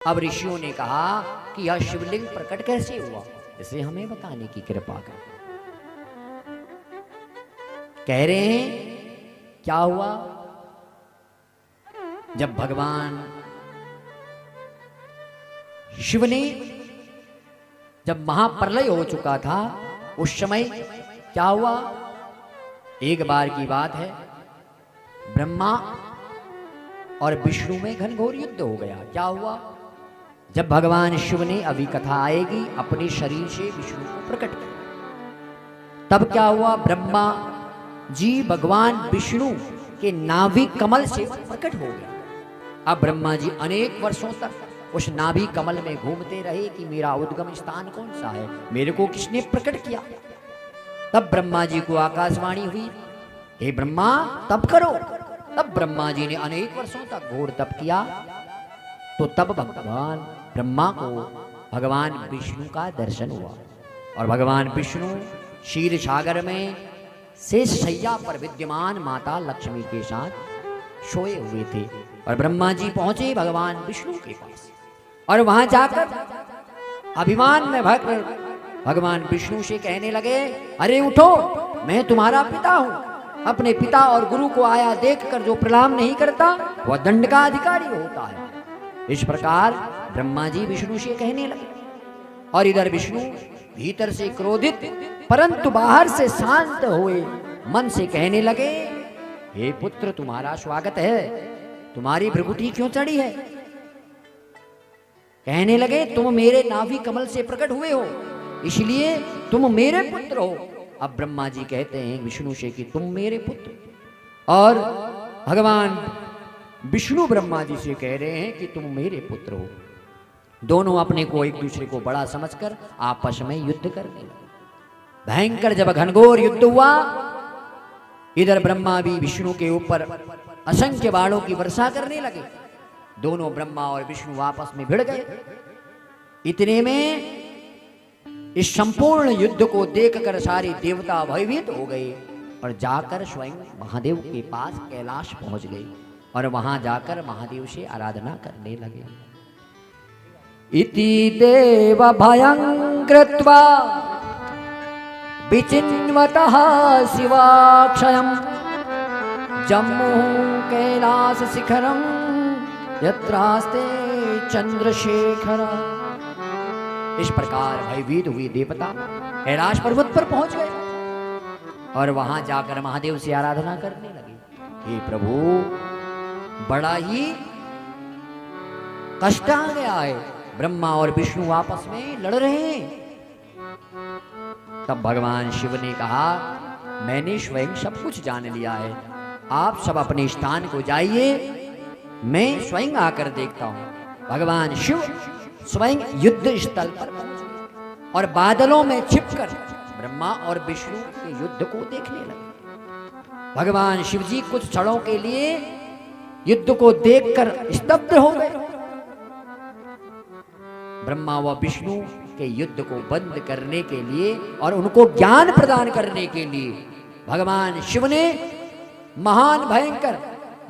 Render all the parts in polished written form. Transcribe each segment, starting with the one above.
अब ऋषियों ने कहा कि यह शिवलिंग प्रकट कैसे हुआ, इसे हमें बताने की कृपा कर। कह रहे हैं क्या हुआ, जब भगवान शिव ने जब महाप्रलय हो चुका था उस समय क्या हुआ। एक बार की बात है, ब्रह्मा और विष्णु में घनघोर युद्ध हो गया। क्या हुआ, जब भगवान शिव ने, अभी कथा आएगी, अपने शरीर से विष्णु को प्रकट किया, तब क्या हुआ, ब्रह्मा जी भगवान विष्णु के नाभि कमल से प्रकट हो गया। अब ब्रह्मा जी अनेक वर्षों तक उस नाभि कमल में घूमते रहे कि मेरा उद्गम स्थान कौन सा है, मेरे को किसने प्रकट किया। तब ब्रह्मा जी को आकाशवाणी हुई, हे ब्रह्मा तप करो। तब ब्रह्मा जी ने अनेक वर्षों तक घोर तप किया। तो तब भगवान ब्रह्मा को भगवान विष्णु का दर्शन हुआ और भगवान विष्णु क्षीर सागर में शेष शैया पर विद्यमान माता लक्ष्मी के साथ सोए हुए थे। और ब्रह्मा जी पहुंचे भगवान विष्णु के पास और वहां जाकर अभिमान में भर भगवान विष्णु से कहने लगे, अरे उठो, मैं तुम्हारा पिता हूं। अपने पिता और गुरु को आया देखकर जो प्रणाम नहीं करता वह दंड का अधिकारी होता है। इस प्रकार ब्रह्मा जी विष्णु से कहने लगे और इधर विष्णु भीतर से क्रोधित परंतु बाहर से शांत हुए मन से कहने लगे, हे पुत्र तुम्हारा स्वागत है, तुम्हारी भ्रुकुटी क्यों चढ़ी है। कहने लगे, तुम मेरे नाभि कमल से प्रकट हुए हो, इसलिए तुम मेरे पुत्र हो। अब ब्रह्मा जी कहते हैं विष्णु से कि तुम मेरे पुत्र, और भगवान विष्णु ब्रह्मा जी से कह रहे हैं कि तुम मेरे पुत्र हो। दोनों अपने को एक दूसरे को बड़ा समझकर आपस में युद्ध करने लगे। भयंकर जब घनघोर युद्ध हुआ, इधर ब्रह्मा भी विष्णु के ऊपर असंख्य बाणों की वर्षा करने लगे। दोनों ब्रह्मा और विष्णु आपस में भिड़ गए। इतने में इस संपूर्ण युद्ध को देखकर सारे देवता भयभीत हो गए और जाकर स्वयं महादेव के पास कैलाश पहुंच गए और वहां जाकर महादेव से आराधना करने लगे। इति देव भयं कृत्वा विचिन्वतः शिवाक्षयं जम्मू कैलास शिखरं यत्रास्ते चंद्रशेखर। इस प्रकार भयभीत हुए देवता कैलाश पर्वत पर पहुंच गए और वहां जाकर महादेव से आराधना करने लगे। हे प्रभु, बड़ा ही कष्ट आ गया है, ब्रह्मा और विष्णु आपस में लड़ रहे हैं। तब भगवान शिव ने कहा, मैंने स्वयं सब कुछ जान लिया है, आप सब अपने स्थान को जाइए, मैं स्वयं आकर देखता हूं। भगवान शिव स्वयं युद्ध स्थल पर पहुंचे और बादलों में छिपकर ब्रह्मा और विष्णु के युद्ध को देखने लगे। भगवान शिव जी कुछ क्षणों के लिए युद्ध को देखकर स्तब्ध हो गए। ब्रह्मा व विष्णु के युद्ध को बंद करने के लिए और उनको ज्ञान प्रदान करने के लिए भगवान शिव ने महान भयंकर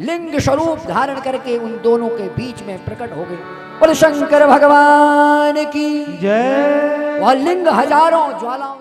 लिंग स्वरूप धारण करके उन दोनों के बीच में प्रकट हो गए। बोल शंकर भगवान की जय। वह लिंग हजारों ज्वालाओं